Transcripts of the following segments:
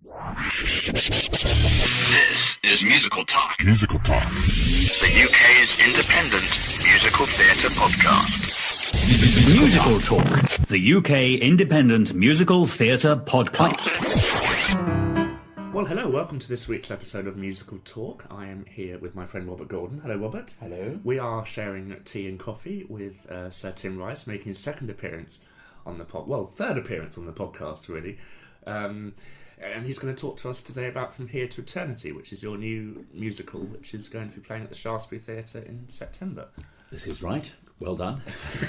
This is Musical Talk. Musical Talk. The UK's independent musical theatre podcast. Musical Talk. The UK independent musical theatre podcast. Well, hello, welcome to this week's episode of Musical Talk. I am here with my friend Robert Gordon. Hello, Robert. Hello. We are sharing tea and coffee with Sir Tim Rice, making his second appearance on the third appearance on the podcast, really. And he's going to talk to us today about From Here to Eternity, which is your new musical, which is going to be playing at the Shaftesbury Theatre in September. This is right. Well done.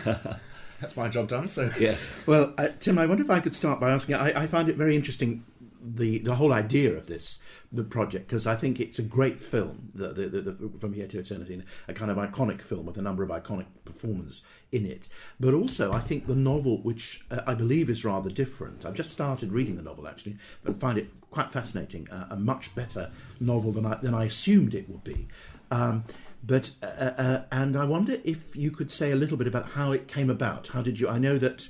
That's my job done, so... Yes. Well, Tim, I wonder if I could start by asking, I find it very interesting, the whole idea of the project, because I think it's a great film, the From Here to Eternity, a kind of iconic film with a number of iconic performers in it. But also, I think the novel, which I believe is rather different. I've just started reading the novel, actually, and find it quite fascinating, a much better novel than I assumed it would be. And I wonder if you could say a little bit about how it came about. How did you... I know that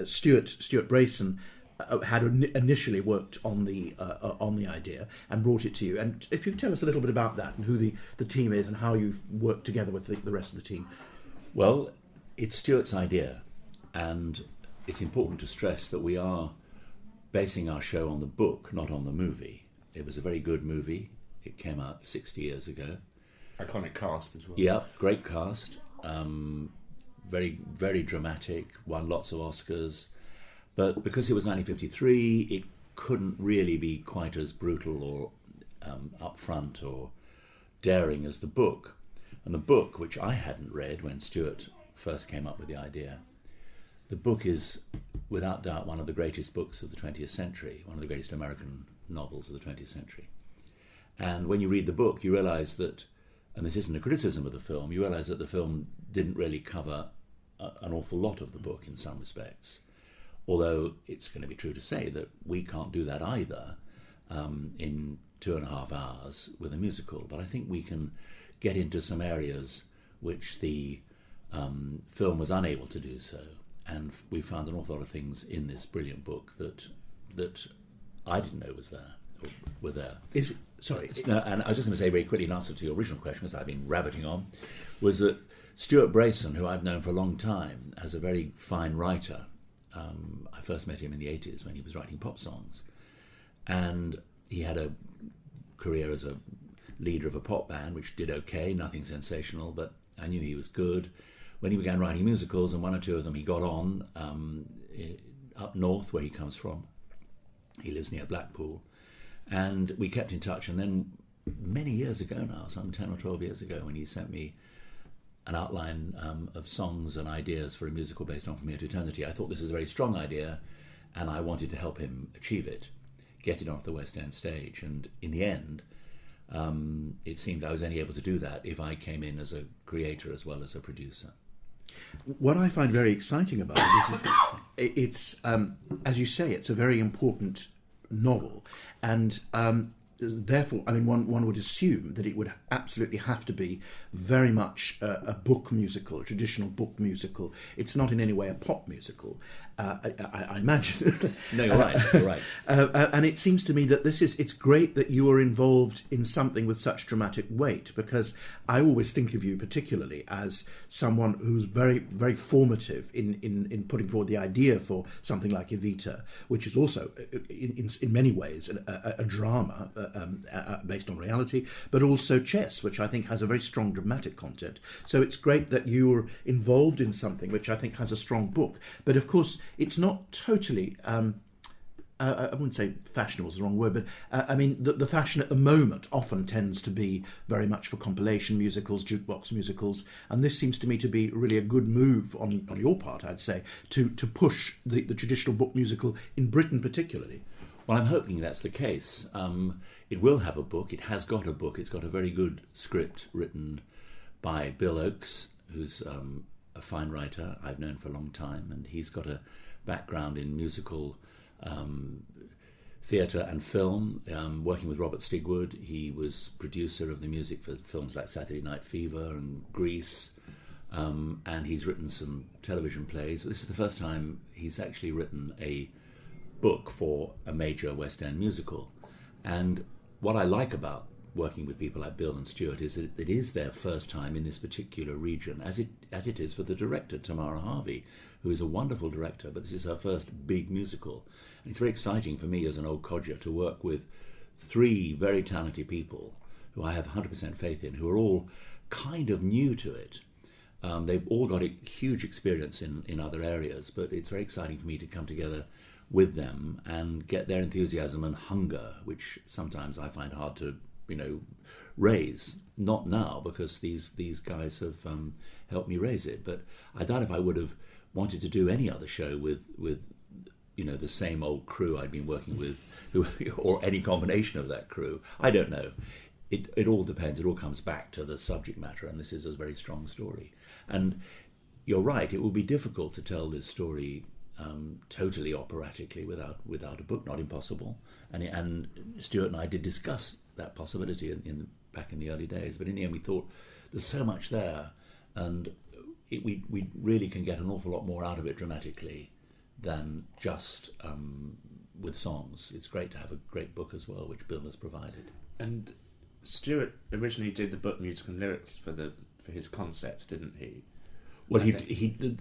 Stuart Brayson had initially worked on the idea and brought it to you. And if you could tell us a little bit about that and who the team is and how you've worked together with the rest of the team. Well, it's Stuart's idea, and it's important to stress that we are basing our show on the book, not on the movie. It was a very good movie. It came out 60 years ago. Iconic cast as well. Yeah, great cast. Very, very dramatic, won lots of Oscars. But because it was 1953, it couldn't really be quite as brutal or upfront or daring as the book. And the book, which I hadn't read when Stuart first came up with the idea, the book is, without doubt, one of the greatest books of the 20th century, one of the greatest American novels of the 20th century. And when you read the book, you realise that, and this isn't a criticism of the film, you realise that the film didn't really cover an awful lot of the book in some respects. Although it's going to be true to say that we can't do that either in 2.5 hours with a musical. But I think we can get into some areas which the film was unable to do so. And we found an awful lot of things in this brilliant book that I didn't know were there. And I was just going to say very quickly, in answer to your original question, because I've been rabbiting on, was that Stuart Brayson, who I've known for a long time, as a very fine writer. I first met him in the 80s when he was writing pop songs. And he had a career as a leader of a pop band, which did okay, nothing sensational, but I knew he was good. When he began writing musicals, and one or two of them he got on, up north where he comes from. He lives near Blackpool. And we kept in touch. And then many years ago now, some 10 or 12 years ago, when he sent me an outline of songs and ideas for a musical based on From Here to Eternity, I thought this was a very strong idea, and I wanted to help him achieve it, get it onto the West End stage. And in the end, it seemed I was only able to do that if I came in as a creator as well as a producer. What I find very exciting about it is it's as you say, it's a very important novel, and therefore, I mean, one would assume that it would absolutely have to be very much a book musical, a traditional book musical. It's not in any way a pop musical, I imagine. No, you're right. You're right. And it seems to me that it's great that you are involved in something with such dramatic weight, because I always think of you particularly as someone who's very, very formative in putting forward the idea for something like Evita, which is also, in many ways, a drama based on reality, but also Chess, which I think has a very strong dramatic content. So it's great that you're involved in something which I think has a strong book. But of course, it's not totally, I wouldn't say fashionable is the wrong word, but I mean, the fashion at the moment often tends to be very much for compilation musicals, jukebox musicals, and this seems to me to be really a good move on your part, I'd say, to push the traditional book musical in Britain particularly. Well, I'm hoping that's the case. It will have a book. It has got a book. It's got a very good script written by Bill Oakes, who's a fine writer I've known for a long time, and he's got a background in musical theatre and film, working with Robert Stigwood. He was producer of the music for films like Saturday Night Fever and Grease, and he's written some television plays. This is the first time he's actually written a book for a major West End musical. And what I like about working with people like Bill and Stuart is that it is their first time in this particular region, as it is for the director, Tamara Harvey, who is a wonderful director, but this is her first big musical. And it's very exciting for me as an old codger to work with three very talented people who I have 100% faith in, who are all kind of new to it. They've all got a huge experience in other areas, but it's very exciting for me to come together with them and get their enthusiasm and hunger, which sometimes I find hard to, raise. Not now, because these guys have helped me raise it. But I doubt if I would have wanted to do any other show with the same old crew I'd been working with, or any combination of that crew. I don't know. It all depends. It all comes back to the subject matter, and this is a very strong story. And you're right, it will be difficult to tell this story totally operatically without a book. Not impossible. And Stuart and I did discuss that possibility back in the early days. But in the end, we thought there's so much there, and we really can get an awful lot more out of it dramatically than just with songs. It's great to have a great book as well, which Bill has provided. And Stuart originally did the book, music and lyrics for his concept, didn't he? Well,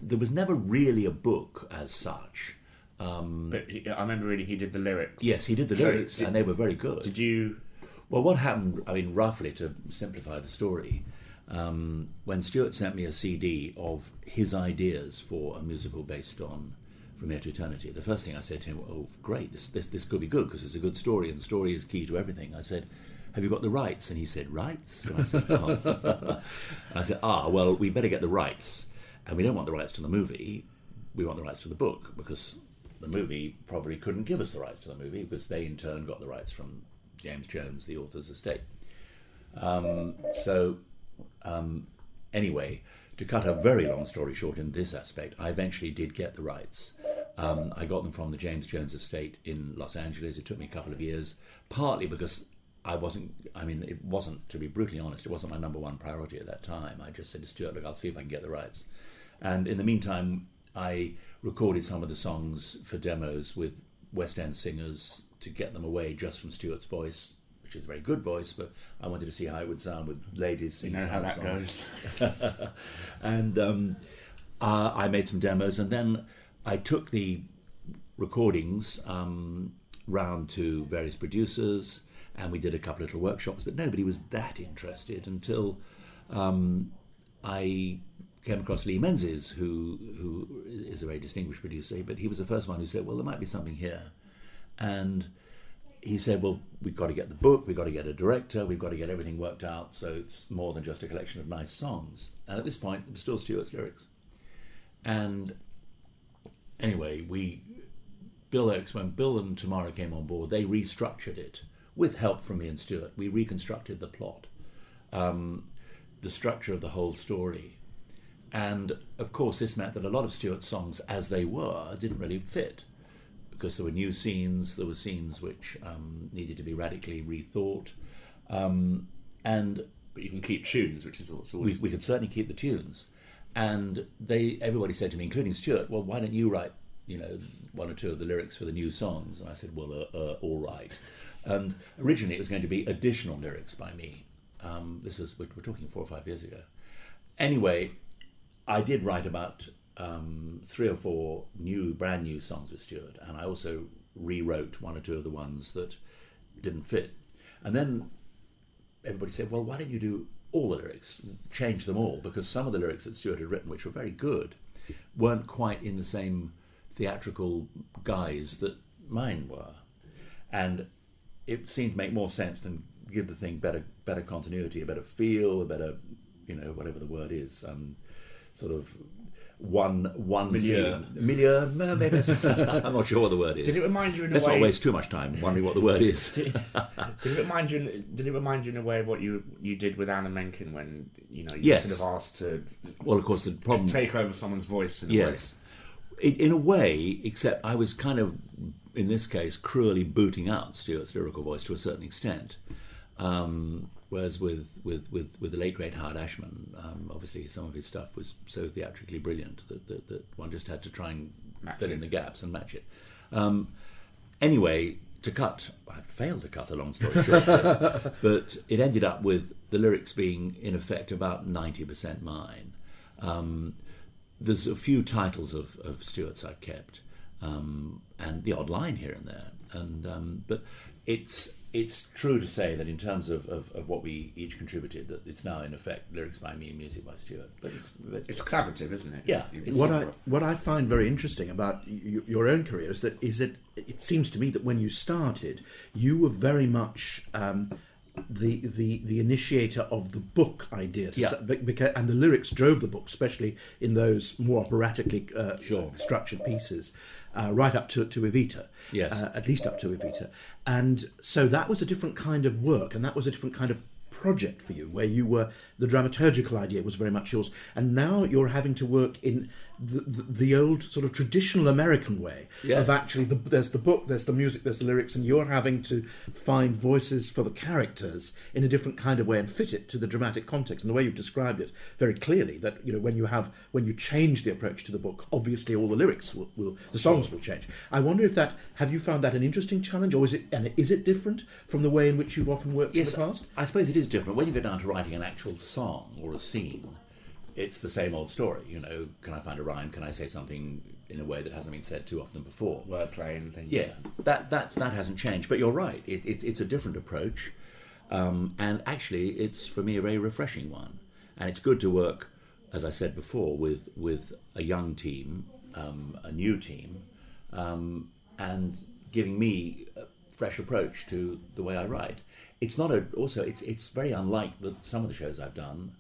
there was never really a book as such. But I remember reading he did the lyrics. Yes, he did the lyrics, and they were very good. Did you? Well, what happened, roughly to simplify the story, when Stuart sent me a CD of his ideas for a musical based on From Here to Eternity, the first thing I said to him, oh, great, this could be good, because it's a good story, and story is key to everything. I said, have you got the rights? And he said, rights? And I said, oh. I said, well, we better get the rights. And we don't want the rights to the movie, we want the rights to the book, because the movie probably couldn't give us the rights to the movie, because they in turn got the rights from James Jones, the author's estate. Anyway, to cut a very long story short in this aspect, I eventually did get the rights. I got them from the James Jones estate in Los Angeles. It took me a couple of years, partly because it wasn't, to be brutally honest, it wasn't my number one priority at that time. I just said to Stuart, look, I'll see if I can get the rights. And in the meantime, I recorded some of the songs for demos with West End singers to get them away just from Stuart's voice, which is a very good voice, but I wanted to see how it would sound with ladies singing. You know how that goes. And I made some demos, and then I took the recordings round to various producers, and we did a couple of little workshops, but nobody was that interested until I came across Lee Menzies, who is a very distinguished producer, but he was the first one who said, well, there might be something here. And he said, well, we've got to get the book, we've got to get a director, we've got to get everything worked out, so it's more than just a collection of nice songs. And at this point, it was still Stuart's lyrics. And anyway, when Bill and Tamara came on board, they restructured it with help from me and Stuart. We reconstructed the plot, the structure of the whole story. And of course, this meant that a lot of Stuart's songs, as they were, didn't really fit, because there were new scenes, there were scenes which needed to be radically rethought. But you can keep tunes, which is also... We could certainly keep the tunes. And everybody said to me, including Stuart, well, why don't you write, one or two of the lyrics for the new songs? And I said, well, all right. And originally it was going to be additional lyrics by me. We're talking 4 or 5 years ago. Anyway, I did write about 3 or 4 brand new songs with Stuart, and I also rewrote 1 or 2 of the ones that didn't fit. And then everybody said, well, why don't you do all the lyrics, change them all, because some of the lyrics that Stuart had written, which were very good, weren't quite in the same theatrical guise that mine were. And it seemed to make more sense and give the thing better continuity, a better feel, a better, whatever the word is, sort of one milieu. Milieu, maybe. I'm not sure what the word is. Did it remind you in a way? Let's not waste too much time wondering what the word is. Did it remind you in a way of what you did with Anna Menken when you Yes. sort of asked to? Well, of course, the problem take over someone's voice. In yes, in a way, except I was kind of, in this case, cruelly booting out Stuart's lyrical voice to a certain extent. Whereas with the late great Howard Ashman, obviously some of his stuff was so theatrically brilliant that one just had to try and fill in the gaps and match it. Anyway, I failed to cut a long story short, but it ended up with the lyrics being, in effect, about 90% mine. There's a few titles of Stuart's I've kept, and the odd line here and there, but it's true to say that in terms of what we each contributed, that it's now in effect lyrics by me and music by Stuart. But it's collaborative, isn't it? Yeah. What I find very interesting about your own career is that it seems to me that when you started, you were very much the initiator of the book idea, and the lyrics drove the book, especially in those more operatically structured pieces, right up to Evita, at least up to Evita, and so that was a different kind of work, and that was a different kind of project for you, where you were, the dramaturgical idea was very much yours, and now you're having to work in the old sort of traditional American way of actually there's the book, there's the music, there's the lyrics, and you're having to find voices for the characters in a different kind of way and fit it to the dramatic context. And the way you've described it very clearly, that when you change the approach to the book, obviously all the lyrics the songs will change. I wonder have you found that an interesting challenge, or is it different from the way in which you've often worked in the past? I suppose it is different. When you go down to writing an actual song or a scene, it's the same old story. Can I find a rhyme? Can I say something in a way that hasn't been said too often before? Wordplay and things. Yeah, that hasn't changed. But you're right. It's a different approach, and actually, it's for me a very refreshing one. And it's good to work, as I said before, with a young team, a new team, and giving me a fresh approach to the way I write. It's not it's very unlike some of the shows I've done,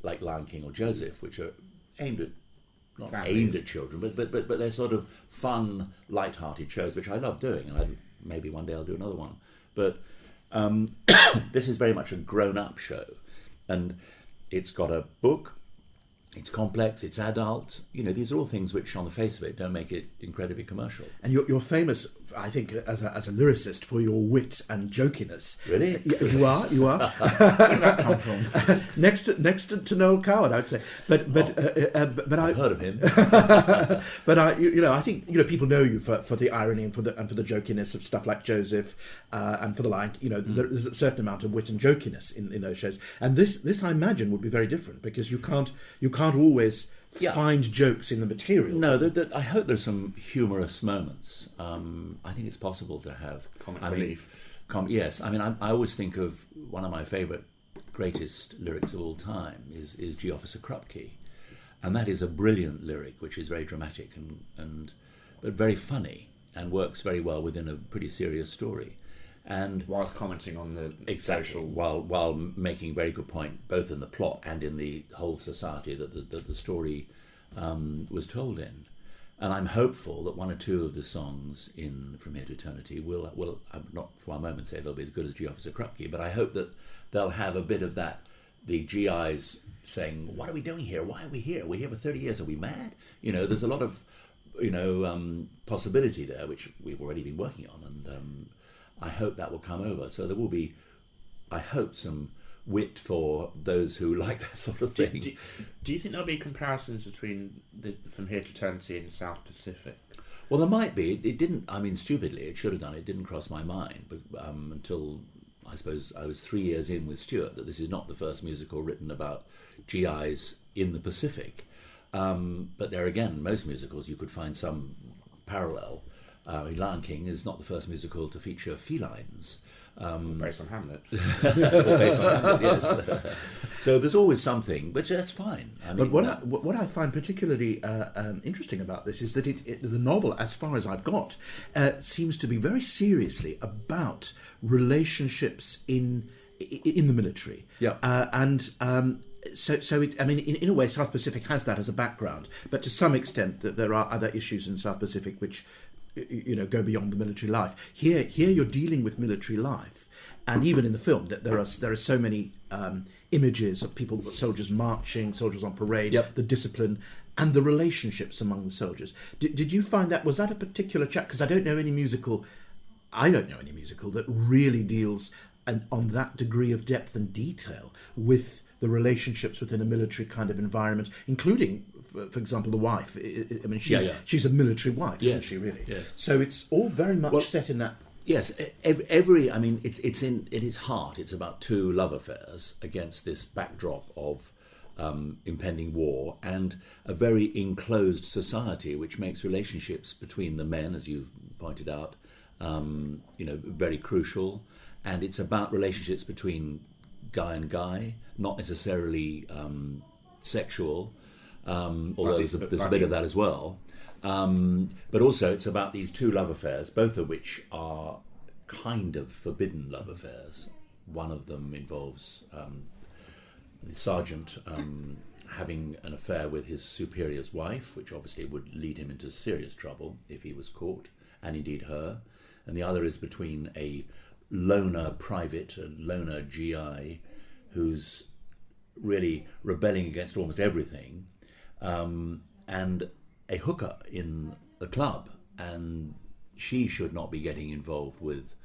like Lion King or Joseph, which are aimed at children, but they're sort of fun, light-hearted shows, which I love doing, and maybe one day I'll do another one. But this is very much a grown-up show, and it's got a book. It's complex, it's adult. These are all things which, on the face of it, don't make it incredibly commercial. And you're famous, I think, as a lyricist for your wit and jokiness. Really? You are. Where did that come from? next to Noel Coward, I would say. But I've heard of him. But I think people know you for the irony and for the jokiness of stuff like Joseph, and for the Lion. There's a certain amount of wit and jokiness in those shows. And this, I imagine, would be very different, because you can't always find jokes in the material. No, I hope there's some humorous moments. I think it's possible to have comic relief. Yes, I always think of one of my favourite, greatest lyrics of all time is G Officer Krupke, and that is a brilliant lyric, which is very dramatic but very funny, and works very well within a pretty serious story. And whilst commenting on the social, while making a very good point, both in the plot and in the whole society that the story was told in. And I'm hopeful that one or two of the songs in From Here to Eternity will I'm not for one moment say they'll be as good as G Officer Krupke, but I hope that they'll have a bit of that, the GIs saying, "What are we doing here? Why are we here? We're here for 30 years. Are we mad?" There's a lot of possibility there, which we've already been working on, and I hope that will come over. So there will be, I hope, some wit for those who like that sort of thing. Do you think there'll be comparisons between From Here to Eternity and South Pacific? Well, there might be. It didn't, stupidly, it should have done. It didn't cross my mind but, until, I suppose, I was 3 years in with Stuart, that this is not the first musical written about GIs in the Pacific. But there again, most musicals you could find some parallel. Lion King is not the first musical to feature felines. Based on Hamlet. Based on Hamlet, yes. So there's always something, but that's fine. But what I find particularly interesting about this is that the novel, as far as I've got, seems to be very seriously about relationships in the military. Yeah. So in a way, South Pacific has that as a background, but to some extent that there are other issues in South Pacific which go beyond the military life. Here you're dealing with military life, and even in the film, that there are so many images of people, soldiers marching, soldiers on parade, the discipline, and the relationships among the soldiers. Did you find was that a particular chapter? Because I don't know any musical that really deals on that degree of depth and detail with the relationships within a military kind of environment, including for example, the wife. I mean, she's a military wife, isn't she? Really. Yeah. So it's all very much set in that. Yes, every. I mean, it's in its heart. It's about two love affairs against this backdrop of impending war and a very enclosed society, which makes relationships between the men, as you've pointed out, very crucial. And it's about relationships between guy and guy, not necessarily sexual, although there's a bit of that as well. But also it's about these two love affairs, both of which are kind of forbidden love affairs. One of them involves the sergeant having an affair with his superior's wife, which obviously would lead him into serious trouble if he was caught, and indeed her. And the other is between a loner private, a loner GI, who's really rebelling against almost everything, and a hooker in the club, and she should not be getting involved with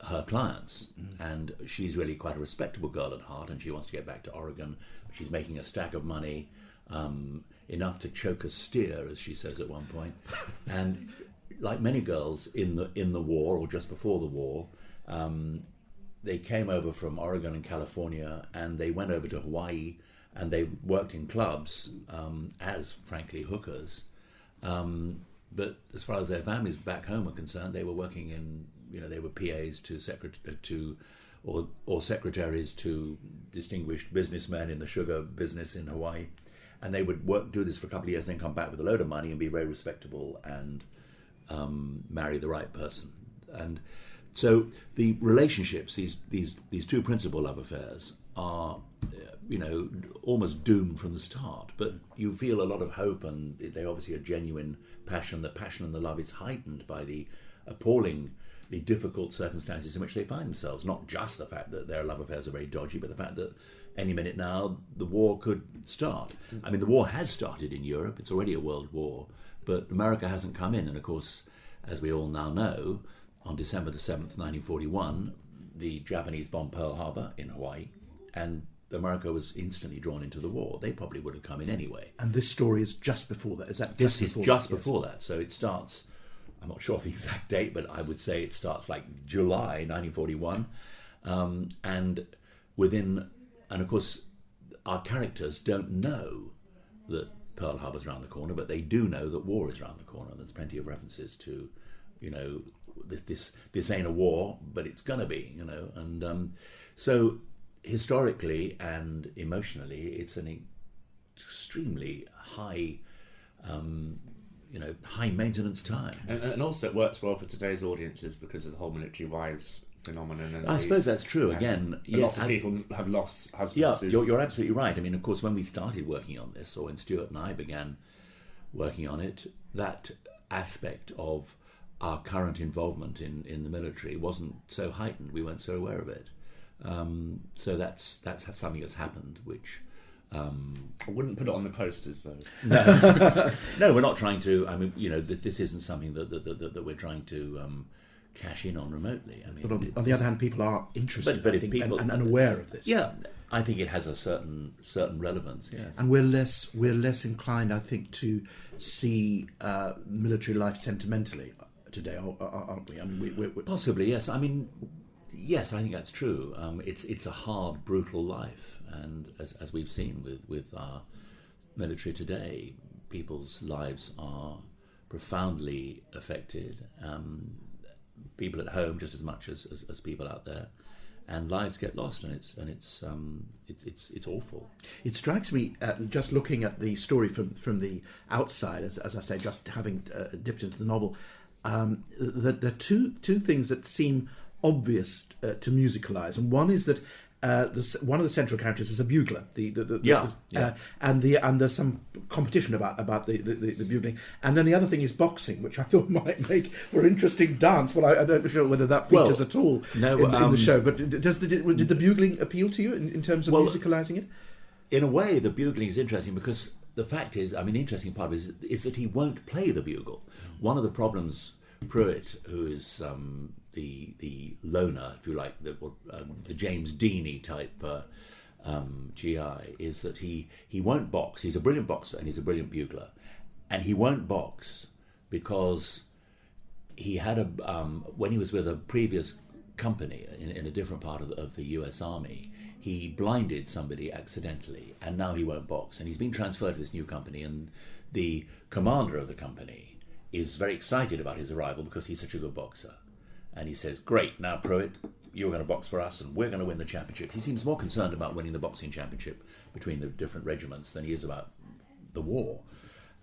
her clients. And she's really quite a respectable girl at heart, and she wants to get back to Oregon. She's making a stack of money, enough to choke a steer, as she says at one point. And like many girls in the war, or just before the war, they came over from Oregon and California, and they went over to Hawaii, and they worked in clubs as, frankly, hookers. But as far as their families back home were concerned, they were working in, they were PAs or secretaries to distinguished businessmen in the sugar business in Hawaii, and they would do this for a couple of years, and then come back with a load of money and be very respectable and marry the right person. And so the relationships, these two principal love affairs, are almost doomed from the start. But you feel a lot of hope, and they obviously a genuine passion. The passion and the love is heightened by the appallingly difficult circumstances in which they find themselves. Not just the fact that their love affairs are very dodgy, but the fact that any minute now the war could start. I mean, the war has started in Europe. It's already a world war, but America hasn't come in. And of course, as we all now know, on December the 7th, 1941, the Japanese bombed Pearl Harbor in Hawaii, and America was instantly drawn into the war. They probably would have come in anyway. And this story is just before that. Is that this is just before that? So it starts, I'm not sure of the exact date, but I would say it starts like July 1941. And of course, our characters don't know that Pearl Harbor's around the corner, but they do know that war is around the corner. There's plenty of references to, this ain't a war, but it's gonna be, and so historically and emotionally, it's an extremely high, high maintenance time. And also it works well for today's audiences because of the whole military wives phenomenon. And I suppose that's true. Again, yes, lots of people have lost husbands. Yeah, you're absolutely right. I mean, of course, when we started working on this, or when Stuart and I began working on it, that aspect of our current involvement in the military wasn't so heightened. We weren't so aware of it. So that's something that's happened, which I wouldn't put it on the posters, though. No, we're not trying to. I mean, this isn't something that we're trying to cash in on remotely. I mean, but on the other hand, people are interested, but I if think, people and aware of this. Yeah, I think it has a certain relevance. Yes, and we're less inclined, I think, to see military life sentimentally today, aren't we? I mean, we're possibly, yes. I mean, yes, I think that's true. It's a hard, brutal life, and as we've seen with our military today, people's lives are profoundly affected. People at home just as much as people out there, and lives get lost, and it's awful. It strikes me, just looking at the story from the outside, as I say, just having dipped into the novel, that there are two things that seem obvious to musicalise, and one is that one of the central characters is a bugler. And there's some competition about the bugling, and then the other thing is boxing, which I thought might make for interesting dance. But I don't know whether that features at all in the show. But did the bugling appeal to you in terms of musicalising it? In a way, the bugling is interesting because the fact is, I mean, the interesting part is that he won't play the bugle. One of the problems Pruitt, who is the loner, if you like, the James Deany type GI, is that he won't box. He's a brilliant boxer and he's a brilliant bugler, and he won't box because he had when he was with a previous company in a different part of the US Army, he blinded somebody accidentally, and now he won't box, and he's been transferred to this new company, and the commander of the company is very excited about his arrival because he's such a good boxer, and he says, great, now Pruitt, you're going to box for us and we're going to win the championship. He seems more concerned about winning the boxing championship between the different regiments than he is about the war.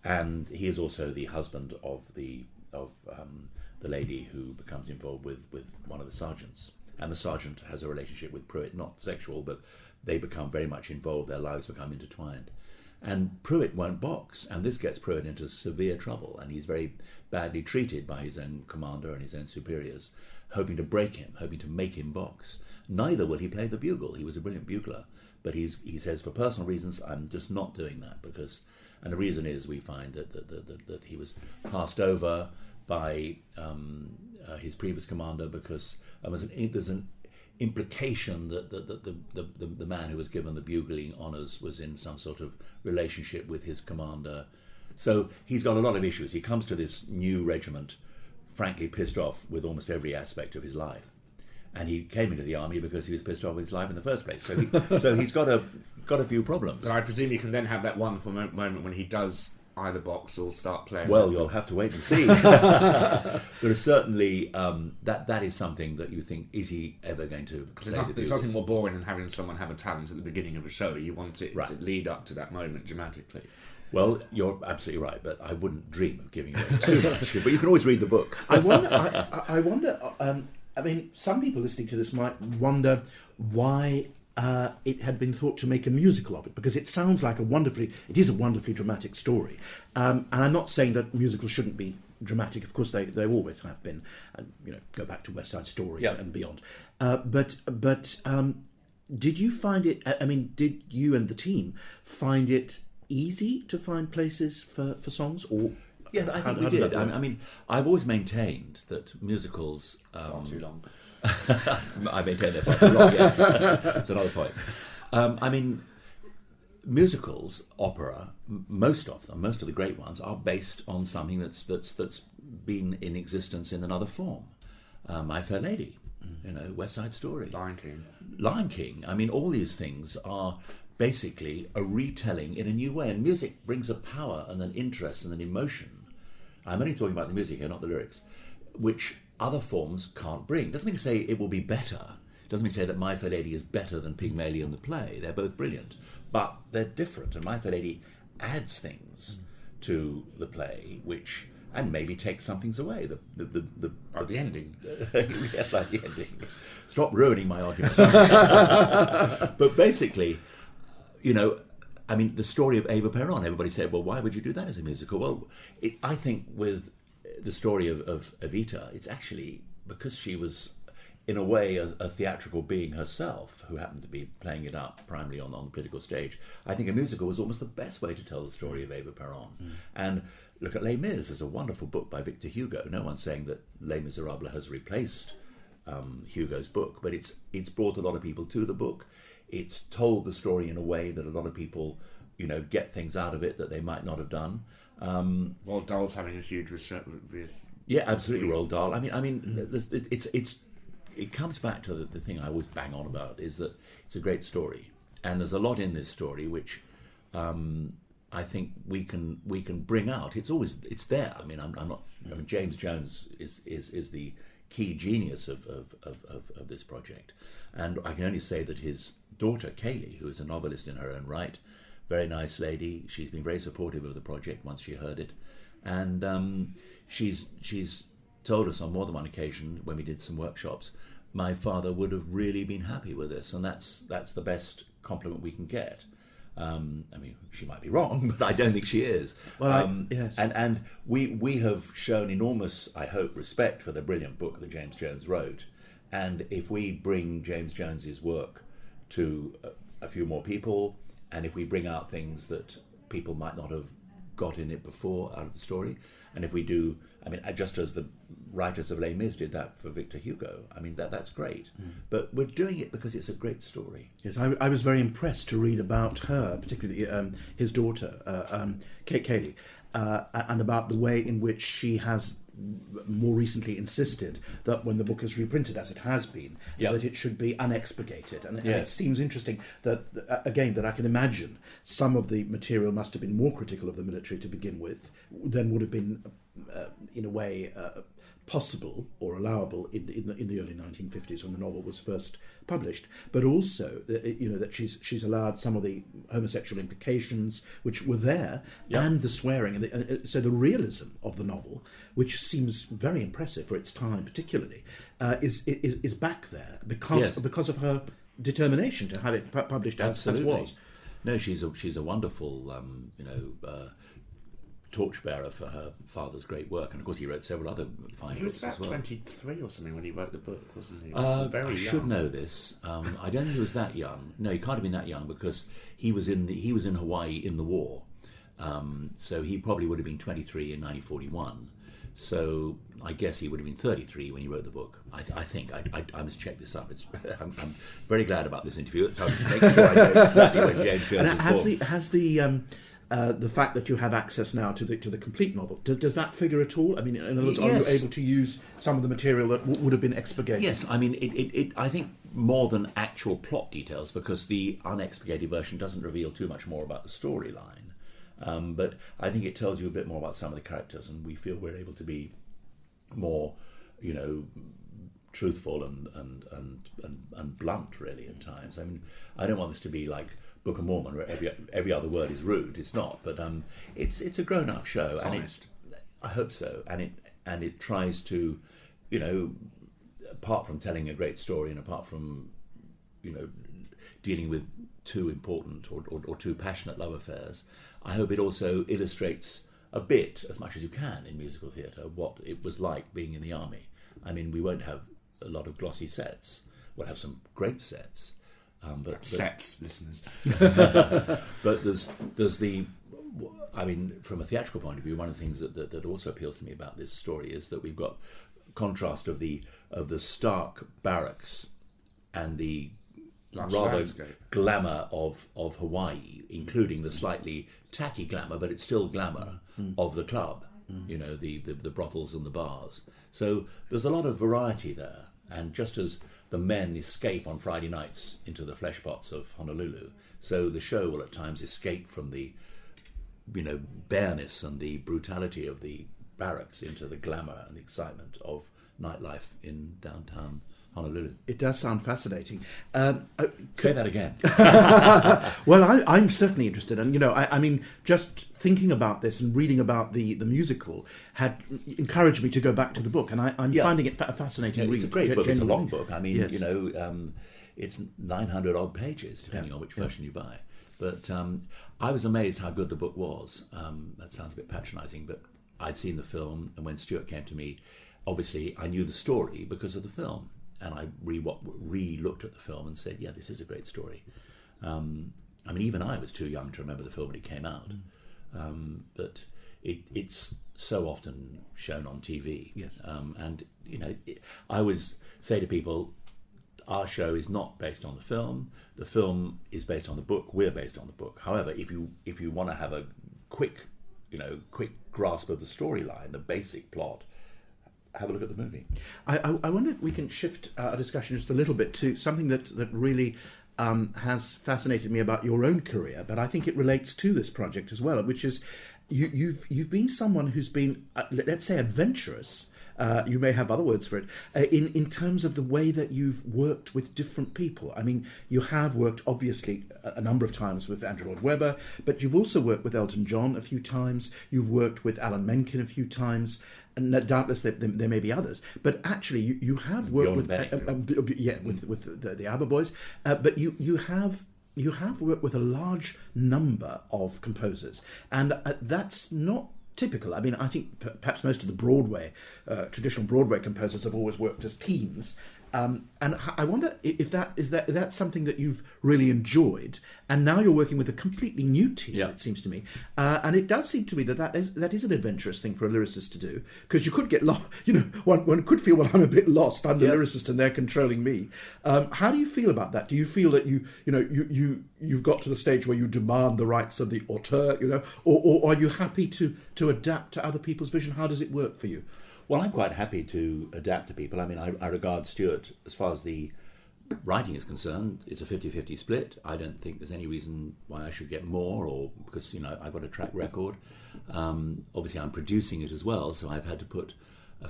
And he is also the husband of the lady who becomes involved with one of the sergeants. And the sergeant has a relationship with Pruitt, not sexual, but they become very much involved, their lives become intertwined. And Pruitt won't box, and this gets Pruitt into severe trouble, and he's very badly treated by his own commander and his own superiors, hoping to break him, hoping to make him box. Neither will he play the bugle. He was a brilliant bugler, but he says, for personal reasons, I'm just not doing that, because, and the reason is we find that he was passed over by his previous commander because there's an implication that the man who was given the bugling honours was in some sort of relationship with his commander. So he's got a lot of issues. He comes to this new regiment frankly pissed off with almost every aspect of his life. And he came into the army because he was pissed off with his life in the first place. So he's got a few problems. But I presume you can then have that wonderful moment when he does either box or start playing. Well, you'll have to wait and see. There is certainly that is something that you think, is he ever going to play the bugle? There's nothing more boring than having someone have a talent at the beginning of a show. You want it to lead up to that moment dramatically. Well, you're absolutely right, but I wouldn't dream of giving away too much. But you can always read the book. I wonder. I mean, some people listening to this might wonder why it had been thought to make a musical of it, because it sounds like it is a wonderfully dramatic story. And I'm not saying that musicals shouldn't be dramatic. Of course, they always have been. And, go back to West Side Story and beyond. But did you find it? I mean, did you and the team find it easy to find places for songs, or? Yeah, I think we did. I mean, I've always maintained that musicals... far too long. I maintain they're far too long, yes. That's another point. I mean, musicals, opera, most of the great ones, are based on something that's been in existence in another form. My Fair Lady, West Side Story. Lion King. I mean, all these things are basically a retelling in a new way, and music brings a power and an interest and an emotion. I'm only talking about the music here, not the lyrics, which other forms can't bring. Doesn't mean to say it will be better. Doesn't mean to say that My Fair Lady is better than Pygmalion the play. They're both brilliant, but they're different, and My Fair Lady adds things to the play, which, and maybe takes some things away. The ending. Yes, like the ending. Stop ruining my argument. But basically, I mean, the story of Eva Peron, everybody said, well, why would you do that as a musical? Well, I think with the story of Evita, it's actually because she was, in a way, a theatrical being herself, who happened to be playing it up primarily on the political stage. I think a musical was almost the best way to tell the story of Eva Peron. And look at Les Mis, as a wonderful book by Victor Hugo. No one's saying that Les Miserables has replaced Hugo's book, but it's brought a lot of people to the book. It's told the story in a way that a lot of people, get things out of it that they might not have done. Roald Dahl's having a huge yeah, absolutely, Roald Dahl. I mean, it comes back to the thing I always bang on about, is that it's a great story, and there's a lot in this story which I think we can bring out. It's there. I mean, James Jones is the key genius of this project, and I can only say that his daughter Kaylee, who is a novelist in her own right, very nice lady, she's been very supportive of the project once she heard it, and she's told us on more than one occasion when we did some workshops, my father would have really been happy with this, and that's the best compliment we can get. I mean, she might be wrong, but I don't think she is. Well, yes. And we have shown enormous, I hope, respect for the brilliant book that James Jones wrote, and if we bring James Jones's work to a few more people, and if we bring out things that people might not have got in it before out of the story. And if we do, I mean, just as the writers of Les Mis did that for Victor Hugo, I mean, that's great. But we're doing it because it's a great story. Yes, I was very impressed to read about her, particularly his daughter, Kate Cayley, and about the way in which she has more recently insisted that when the book is reprinted, as it has been, that it should be unexpurgated. And it seems interesting that, again, that I can imagine some of the material must have been more critical of the military to begin with than would have been, in a way, possible or allowable in the early 1950s when the novel was first published, but also that she's allowed some of the homosexual implications which were there, and the swearing, and so the realism of the novel, which seems very impressive for its time, particularly, is back there because of her determination to have it published as was. No, she's a wonderful torchbearer for her father's great work, and of course he wrote several other fine books as well. He was about 23 or something when he wrote the book, wasn't he? Very young. Should know this. I don't think he was that young. No, he can't have been that young because he was in Hawaii in the war, so he probably would have been 23 in 1941. So I guess he would have been 33 when he wrote the book. I think I must check this up. I'm very glad about this interview. So I'll just make sure I know exactly when James Jones was born. Has the fact that you have access now to the complete novel, does that figure at all? I mean, in other words, are you able to use some of the material that would have been expurgated? Yes, I mean, it I think more than actual plot details, because the unexpurgated version doesn't reveal too much more about the storyline. But I think it tells you a bit more about some of the characters, and we feel we're able to be more, truthful and blunt, really, at times. I mean, I don't want this to be like Book of Mormon, where every other word is rude. It's not, but it's a grown-up show, it's and honest. I hope so, and it tries to, apart from telling a great story, and apart from, dealing with too important or too passionate love affairs, I hope it also illustrates a bit, as much as you can in musical theatre, what it was like being in the army. I mean, we won't have a lot of glossy sets. We'll have some great sets. But sets, listeners. But there's the, I mean, from a theatrical point of view, one of the things that also appeals to me about this story is that we've got contrast of the stark barracks and the rather landscape. Glamour of Hawaii, including the slightly tacky glamour, but it's still glamour of the club. The brothels and the bars. So there's a lot of variety there, and just as the men escape on Friday nights into the flesh pots of Honolulu, so the show will at times escape from the bareness and the brutality of the barracks into the glamour and the excitement of nightlife in downtown Honolulu. It does sound fascinating. Say that again. Well, I'm certainly interested, and I mean, just thinking about this and reading about the musical had encouraged me to go back to the book, and I'm finding it fascinating. It's a great book. It's a long book. I mean, yes. It's 900 odd pages, depending on which version you buy. But I was amazed how good the book was. That sounds a bit patronising, but I'd seen the film, and when Stuart came to me, obviously I knew the story because of the film. And I re-looked at the film and said, yeah, this is a great story. I mean, even I was too young to remember the film when it came out. But it's so often shown on TV. Yes. And, I always say to people, our show is not based on the film. The film is based on the book. We're based on the book. However, if you want to have a quick grasp of the storyline, the basic plot, have a look at the movie. I wonder if we can shift our discussion just a little bit to something that really has fascinated me about your own career, but I think it relates to this project as well, which is you've been someone who's been, let's say, adventurous. You may have other words for it, in terms of the way that you've worked with different people. I mean, you have worked, obviously, a number of times with Andrew Lloyd Webber, but you've also worked with Elton John a few times, you've worked with Alan Menken a few times, and doubtless there may be others. But actually, you have worked with the ABBA boys, but you have worked with a large number of composers, and that's not typical. I mean, I think perhaps most of the Broadway, traditional Broadway composers have always worked as teams, And I wonder if that's something that you've really enjoyed. And now you're working with a completely new team, Yeah. it seems to me. And it does seem to me that is an adventurous thing for a lyricist to do, because you could get lost. One could feel, well, I'm a bit lost. I'm the lyricist, and they're controlling me. How do you feel about that? Do you feel that you've got to the stage where you demand the rights of the auteur, or are you happy to adapt to other people's vision? How does it work for you? Well, I'm quite happy to adapt to people. I mean, I regard Stuart, as far as the writing is concerned, it's a 50-50 split. I don't think there's any reason why I should get more, or because, I've got a track record. Obviously, I'm producing it as well, so I've had to put a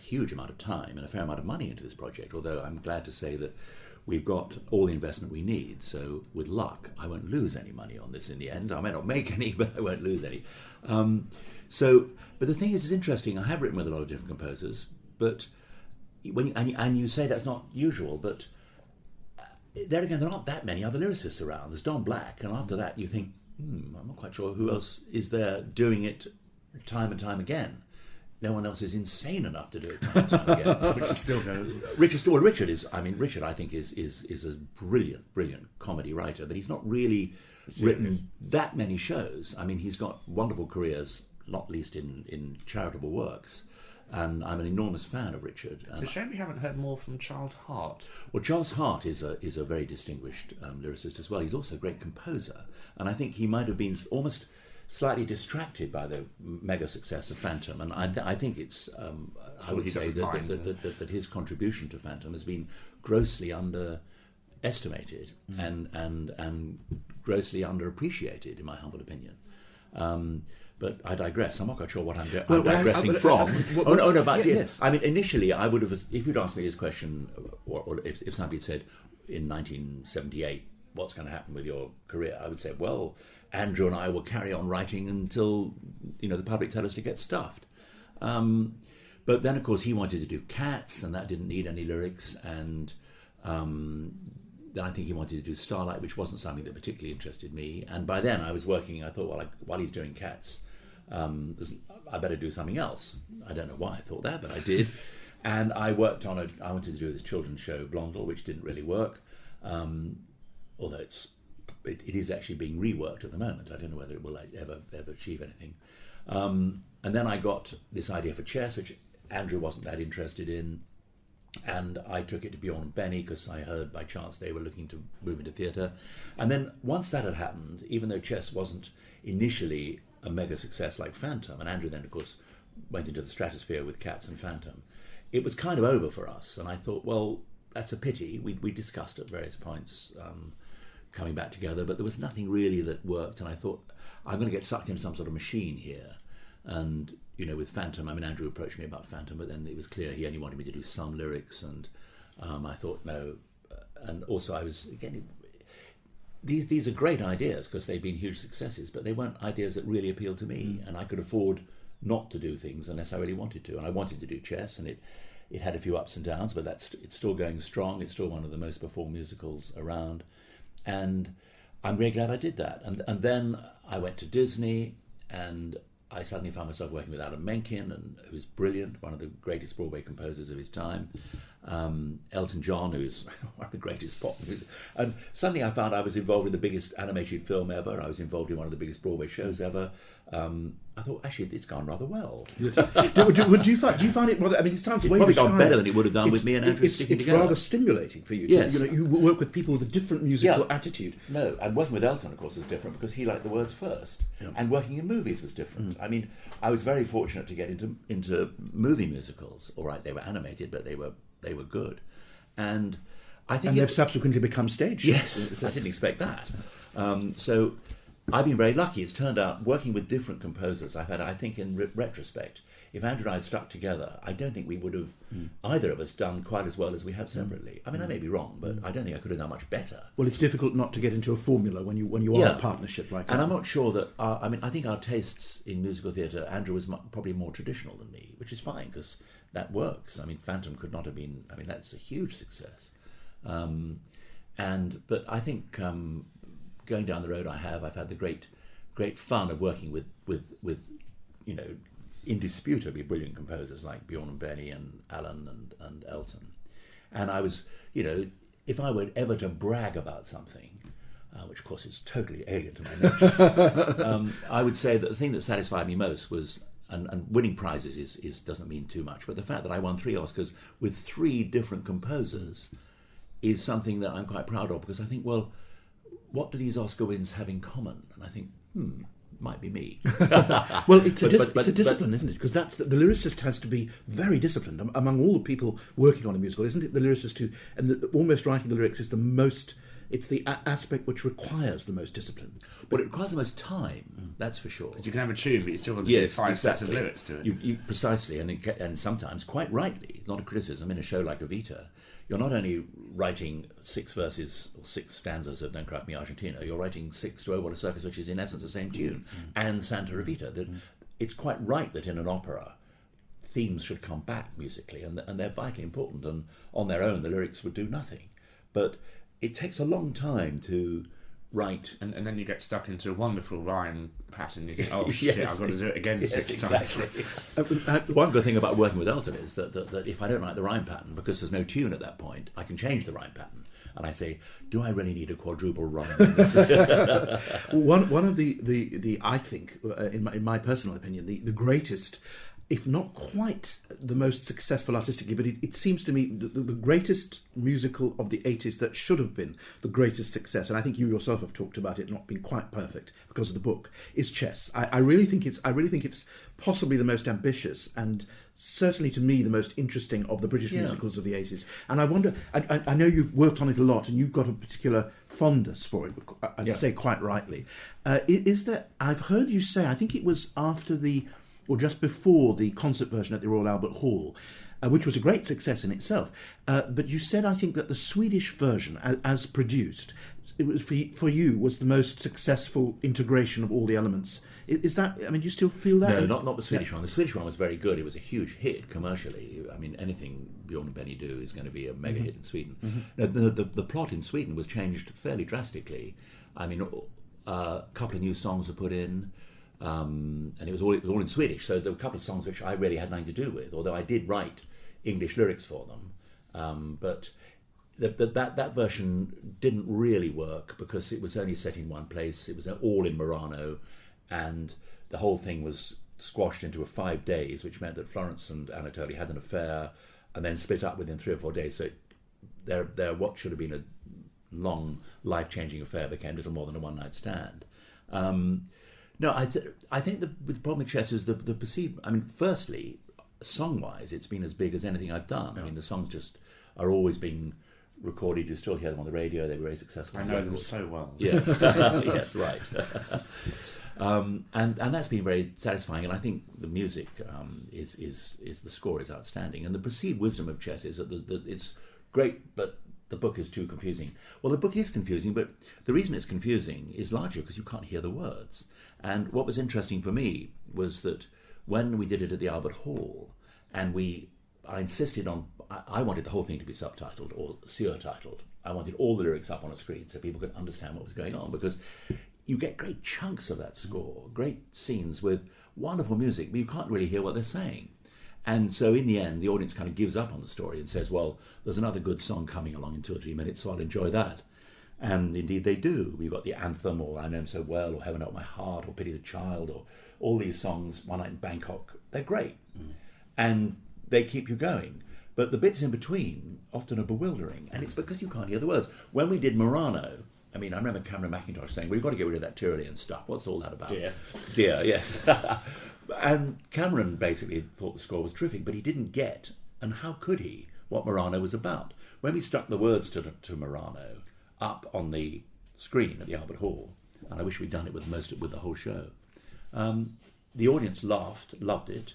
huge amount of time and a fair amount of money into this project, although I'm glad to say that we've got all the investment we need. So with luck, I won't lose any money on this in the end. I may not make any, but I won't lose any. But the thing is, it's interesting. I have written with a lot of different composers, but and you say that's not usual, but there again, there aren't that many other lyricists around. There's Don Black, and after that you think, I'm not quite sure who else is there doing it time and time again. No one else is insane enough to do it time and time again. Richard is. I mean, Richard, I think is a brilliant comedy writer, but he's not really written that many shows. I mean, he's got wonderful careers, not least in charitable works, and I'm an enormous fan of Richard. It's a shame we haven't heard more from Charles Hart. Well, Charles Hart is a very distinguished lyricist as well. He's also a great composer, and I think he might have been almost slightly distracted by the mega success of Phantom, and I think it's I would say that his contribution to Phantom has been grossly underestimated and grossly underappreciated, in my humble opinion. But I digress. I'm not quite sure what I'm digressing from. Yes. I mean, initially, I would have, if you'd asked me this question, or if somebody had said in 1978, what's going to happen with your career, I would say, well, Andrew and I will carry on writing until the public tell us to get stuffed. But then, of course, he wanted to do Cats, and that didn't need any lyrics, and then I think he wanted to do Starlight, which wasn't something that particularly interested me. And by then I was working, I thought, well, while he's doing Cats, I better do something else. I don't know why I thought that, but I did. And I worked on I wanted to do this children's show, Blondel, which didn't really work, although it is actually being reworked at the moment. I don't know whether it will ever achieve anything. And then I got this idea for Chess, which Andrew wasn't that interested in. And I took it to Bjorn and Benny because I heard by chance they were looking to move into theatre. And then once that had happened, even though Chess wasn't initially a mega success like Phantom, and Andrew then, of course, went into the stratosphere with Cats and Phantom, it was kind of over for us. And I thought, well, that's a pity. We discussed at various points coming back together, but there was nothing really that worked. And I thought, I'm going to get sucked into some sort of machine here. And with Phantom, I mean, Andrew approached me about Phantom, but then it was clear he only wanted me to do some lyrics, and I thought no. And also, I was again, these are great ideas because they've been huge successes, but they weren't ideas that really appealed to me, and I could afford not to do things unless I really wanted to. And I wanted to do Chess, and it had a few ups and downs, but it's still going strong. It's still one of the most performed musicals around, and I'm very glad I did that. And then I went to Disney, and I suddenly found myself working with Alan Menken, who's brilliant, one of the greatest Broadway composers of his time. Elton John, who's one of the greatest pop music. And suddenly I found I was involved in the biggest animated film ever. I was involved in one of the biggest Broadway shows ever. I thought, actually, it's gone rather well. do you find it rather... I mean, it sounds way probably gone better than it would have done with me and Andrew sticking together. It's rather stimulating for you. Yes. You work with people with a different musical attitude. No, and working with Elton, of course, was different because he liked the words first. Yeah. And working in movies was different. I mean, I was very fortunate to get into movie musicals. All right, they were animated, but they were good. And I think... And they've subsequently become stage. Yes, I didn't expect that. So I've been very lucky. It's turned out, working with different composers, I think in retrospect, if Andrew and I had stuck together, I don't think we would have, either of us, done quite as well as we have separately. I mean, I may be wrong, but I don't think I could have done much better. Well, it's difficult not to get into a formula when you are a partnership like that. And I'm not sure that, I think our tastes in musical theatre, Andrew was probably more traditional than me, which is fine, because that works. I mean, Phantom could not have been, that's a huge success. But I think going down the road I've had the great fun of working with indisputably brilliant composers like Bjorn and Benny and Alan and Elton. And I was, if I were ever to brag about something, which of course is totally alien to my nature, I would say that the thing that satisfied me most was, and winning prizes is doesn't mean too much, but the fact that I won 3 Oscars with 3 different composers is something that I'm quite proud of, because I think, well, what do these Oscar wins have in common? And I think, might be me. Well, it's a discipline, isn't it? Because the lyricist has to be very disciplined among all the people working on a musical, isn't it? The lyricist who, and almost writing the lyrics is the most. It's the aspect which requires the most discipline. Well, it requires the most time, that's for sure. You can have a tune, but you still want to do 5 sets of lyrics to it. You precisely, and sometimes, quite rightly, not a criticism, in a show like Evita, you're not only writing 6 verses or 6 stanzas of Don't Cry For Me Argentina, you're writing 6 to Oh What a Circus, which is in essence the same tune, and Santa Evita. It's quite right that in an opera, themes should come back musically, and they're vitally important, and on their own the lyrics would do nothing. But it takes a long time to write. And then you get stuck into a wonderful rhyme pattern. You think, oh shit, I've got to do it again 6 times. One good thing about working with Elton is that if I don't like the rhyme pattern, because there's no tune at that point, I can change the rhyme pattern. And I say, do I really need a quadruple rhyme? One of the I think, in my personal opinion, the greatest, if not quite the most successful artistically, but it seems to me the greatest musical of the 80s that should have been the greatest success, and I think you yourself have talked about it not being quite perfect because of the book, is Chess. I really think it's possibly the most ambitious and certainly to me the most interesting of the British musicals of the 80s. And I wonder, I know you've worked on it a lot and you've got a particular fondness for it, I'd say quite rightly. Is there, I've heard you say, I think it was after or just before the concert version at the Royal Albert Hall, which was a great success in itself. But you said, I think, that the Swedish version, as produced, it was for you was the most successful integration of all the elements. Is that? I mean, do you still feel that? No, not the Swedish one. The Swedish one was very good. It was a huge hit commercially. I mean, anything Bjorn and Benny do is going to be a mega hit in Sweden. No, the plot in Sweden was changed fairly drastically. I mean, a couple of new songs were put in. And it was all in Swedish, so there were a couple of songs which I really had nothing to do with, although I did write English lyrics for them. But that version didn't really work because it was only set in one place. It was all in Murano, and the whole thing was squashed into 5 days, which meant that Florence and Anatoly had an affair and then split up within 3 or 4 days. So their what should have been a long, life-changing affair became little more than a one-night stand. No, I think the problem with Chess is the perceived. I mean, firstly, song-wise, it's been as big as anything I've done. I mean, the songs just are always being recorded. You still hear them on the radio. They were very successful. I know them so well. Yeah, yes, right. And that's been very satisfying. And I think the music is the score is outstanding. And the perceived wisdom of Chess is that it's great, but the book is too confusing. Well, the book is confusing, but the reason it's confusing is largely because you can't hear the words. And what was interesting for me was that when we did it at the Albert Hall, and I insisted on, I wanted the whole thing to be subtitled or surtitled. I wanted all the lyrics up on a screen so people could understand what was going on, because you get great chunks of that score, great scenes with wonderful music, but you can't really hear what they're saying. And so in the end, the audience kind of gives up on the story and says, well, there's another good song coming along in 2 or 3 minutes, so I'll enjoy that. And indeed they do. We've got the anthem, or I Know Him So Well, or Heaven Help My Heart, or Pity the Child, or all these songs, One Night in Bangkok. They're great. And they keep you going. But the bits in between often are bewildering, and it's because you can't hear the words. When we did Murano, I mean, I remember Cameron McIntosh saying, well, you've got to get rid of that Tyrolean stuff. What's all that about? Dear, yes. And Cameron basically thought the score was terrific, but he didn't get, and how could he, what Murano was about. When we stuck the words to Murano up on the screen at the Albert Hall, and I wish we'd done it with the whole show, the audience laughed, loved it,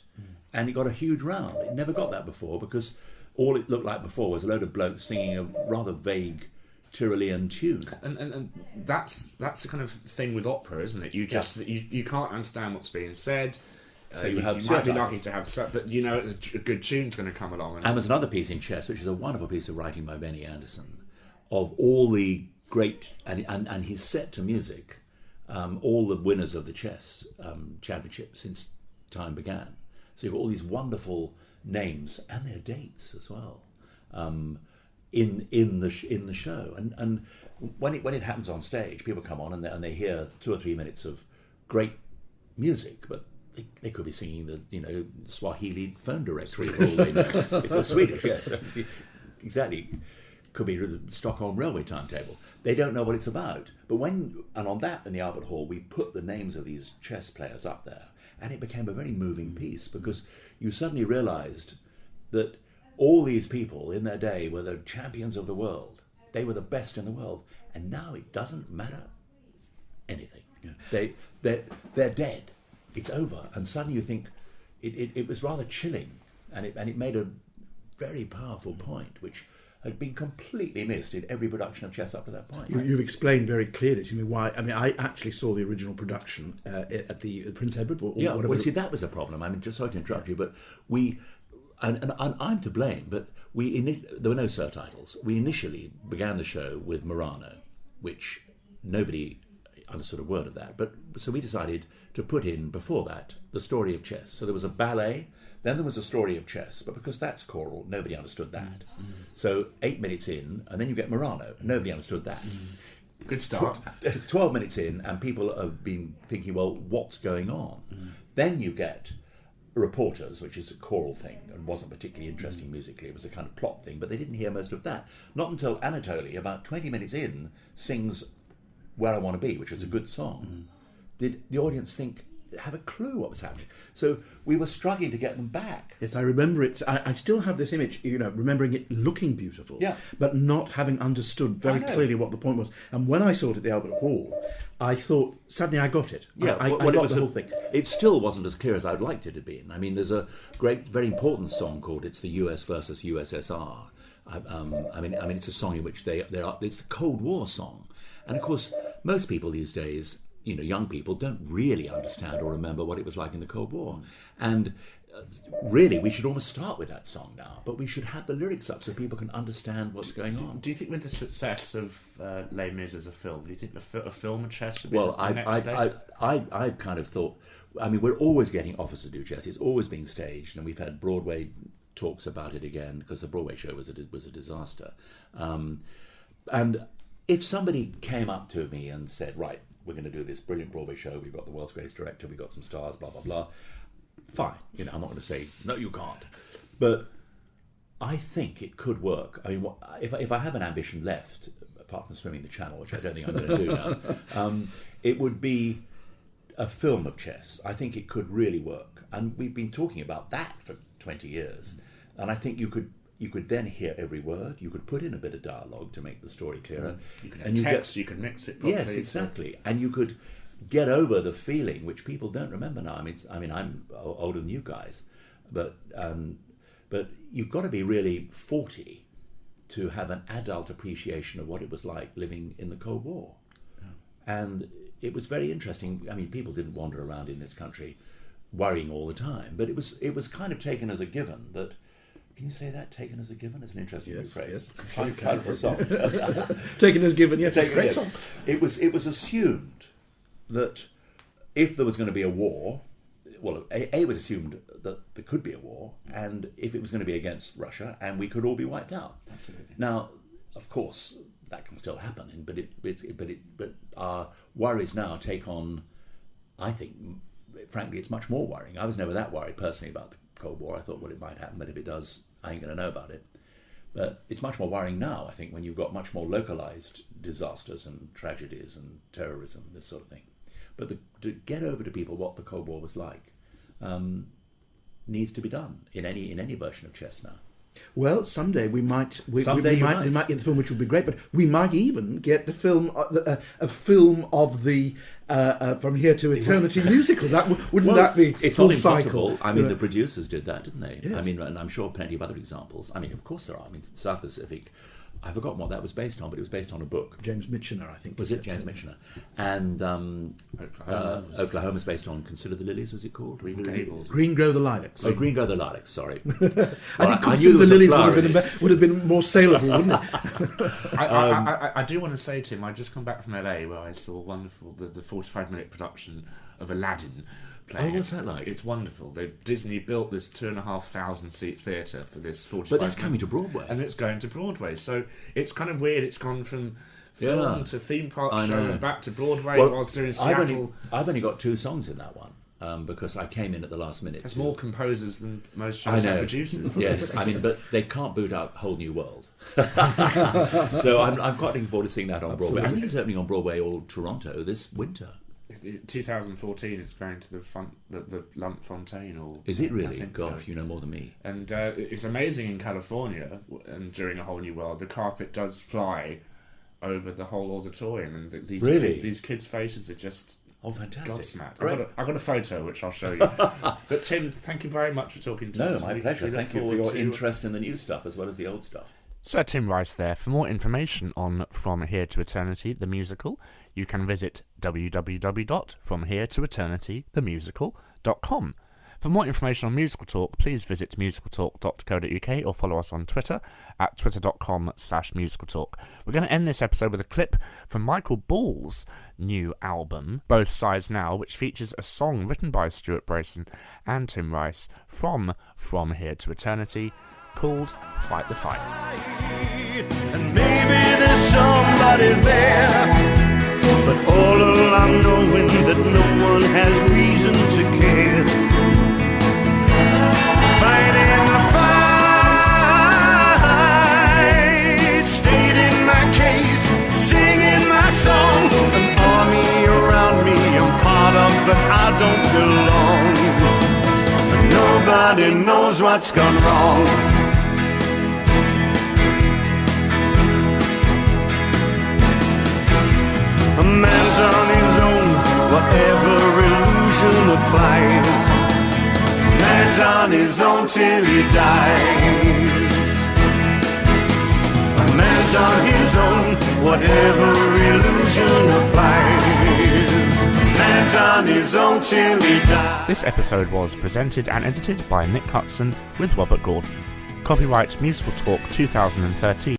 and it got a huge round. It never got that before, because all it looked like before was a load of blokes singing a rather vague Tyrolean tune. And that's the kind of thing with opera, isn't it? You just you can't understand what's being said. So you might be lucky to have, but you know a good tune's going to come along. And there's another piece in Chess, which is a wonderful piece of writing by Benny Anderson, of all the great, and he's set to music, all the winners of the chess championship since time began. So you've got all these wonderful names and their dates as well. in the show. And when it happens on stage, people come on and they hear 2 or 3 minutes of great music, but they could be singing the Swahili phone directory for all they know. It's all Swedish, yes, exactly. Could be the Stockholm Railway timetable. They don't know what it's about. But in the Albert Hall, we put the names of these chess players up there, and it became a very moving piece, because you suddenly realised that all these people in their day were the champions of the world. They were the best in the world, and now it doesn't matter anything. Yeah. They're dead. It's over, and suddenly you think it was rather chilling, and it made a very powerful point, which had been completely missed in every production of chess up to that point. You've explained very clearly to me why. I mean, I actually saw the original production at the Prince Edward. Well, see, that was a problem. I mean, just sorry to interrupt you, but and I'm to blame, but there were no surtitles. We initially began the show with Murano, which nobody understood a word of that. But so we decided to put in, before that, the story of chess. So there was a ballet, then there was a story of chess, but because that's choral, nobody understood that. So 8 minutes in, and then you get Murano, nobody understood that. Good start. 12 minutes in, and people have been thinking, well, what's going on? Then you get Reporters, which is a choral thing and wasn't particularly interesting musically. It was a kind of plot thing, but they didn't hear most of that. Not until Anatoly, about 20 minutes in, sings Where I Want to Be, which is a good song, did the audience have a clue what was happening. So we were struggling to get them back. Yes, I remember it. I still have this image, remembering it looking beautiful, yeah, but not having understood very clearly what the point was. And when I saw it at the Albert Hall, I thought, suddenly I got it. Yeah, I got the whole thing. It still wasn't as clear as I'd liked it to be. I mean, there's a great, very important song called "It's the US versus USSR." I mean, it's a song in which it's the Cold War song, and of course, most people these days, young people, don't really understand or remember what it was like in the Cold War. And really, we should almost start with that song now, but we should have the lyrics up so people can understand what's going on. Do you think with the success of Les Mis as a film, do you think a film of chess would be the next step? I kind of thought, I mean, we're always getting offers to do chess. It's always being staged, and we've had Broadway talks about it again, because the Broadway show was a disaster. And if somebody came up to me and said, right, we're going to do this brilliant Broadway show, we've got the world's greatest director, we've got some stars, blah, blah, blah, fine. I'm not going to say, no, you can't. But I think it could work. I mean, if I have an ambition left, apart from swimming the channel, which I don't think I'm going to do now, it would be a film of chess. I think it could really work. And we've been talking about that for 20 years. And I think you could then hear every word. You could put in a bit of dialogue to make the story clearer. You can have text, you can mix it properly. Yes, exactly. And you could get over the feeling, which people don't remember now. I mean, I'm older than you guys, but you've got to be really 40 to have an adult appreciation of what it was like living in the Cold War. Yeah. And it was very interesting. I mean, people didn't wander around in this country worrying all the time, but it was kind of taken as a given that. Can you say that? Taken as a given is an interesting new phrase. Yes. Kind of a song. Taken as given, yes, it's a great song. It was assumed that if there was going to be a war, well, it was assumed that there could be a war, and if it was going to be against Russia, and we could all be wiped out. Absolutely. Now, of course, that can still happen, but our worries now take on. I think, frankly, it's much more worrying. I was never that worried personally about the Cold War. I thought, well, it might happen, but if it does, I ain't going to know about it. But it's much more worrying now, I think, when you've got much more localised disasters and tragedies and terrorism, this sort of thing. But to get over to people what the Cold War was like needs to be done in any version of chess now. Well, someday we might get the film, which would be great. But we might even get the film, a film of the From Here to Eternity musical. Wouldn't that be? It's full not impossible. cycle? I mean, the producers did that, didn't they? Yes. I mean, and I'm sure plenty of other examples. I mean, of course there are. I mean, South Pacific. I've forgotten what that was based on, but it was based on a book. James Michener, I think. Was it James Michener? And Oklahoma's based on Consider the Lilies, was it called? Green Grow the Lilacs. Oh, Green Grow the Lilacs, sorry. I think Consider the Lilies would have been more saleable, wouldn't it? I do want to say, Tim, I'd just come back from LA where I saw the 45-minute production of Aladdin. playing. Oh, what's that like? It's wonderful. Disney built this 2,500 seat theatre for this 45. But that's coming to Broadway. And it's going to Broadway. So it's kind of weird. It's gone from film to theme park show and back to Broadway. Well, whilst doing Seattle. I've only got 2 songs in that one. Because I came in at the last minute. There's more composers than most shows have producers. Yes, I mean, but they can't boot out Whole New World. So I'm quite looking forward to seeing that on Broadway. I think it's opening on Broadway or Toronto this winter. 2014, it's going to the Lump Fontaine. Is it really? I think Gosh, so. you know more than me. And it's amazing in California, and during A Whole New World, the carpet does fly over the whole auditorium, and these kids' faces are just... Oh, fantastic. Godsmacked. I've got a photo which I'll show you. But Tim, thank you very much for talking to us. No, my pleasure. Thank you for your interest in the new stuff as well as the old stuff. Sir Tim Rice there. For more information on From Here to Eternity, the musical, you can visit www.fromheretoeternitythemusical.com. For more information on Musical Talk, please visit musicaltalk.co.uk or follow us on Twitter at twitter.com/musicaltalk. We're going to end this episode with a clip from Michael Ball's new album, Both Sides Now, which features a song written by Stuart Brayson and Tim Rice from Here to Eternity called Fight the Fight. And maybe there's somebody there, but all along knowing that no one has reason to care. Fighting the fight, stating my case, singing my song. An army around me I'm part of, but I don't belong. Nobody knows what's gone wrong. A man's on his own, whatever illusion applies. Man's on his own till he dies. A man's on his own, whatever illusion applies. Man's on his own till he dies. This episode was presented and edited by Nick Hutson with Robert Gordon. Copyright Musical Talk 2013.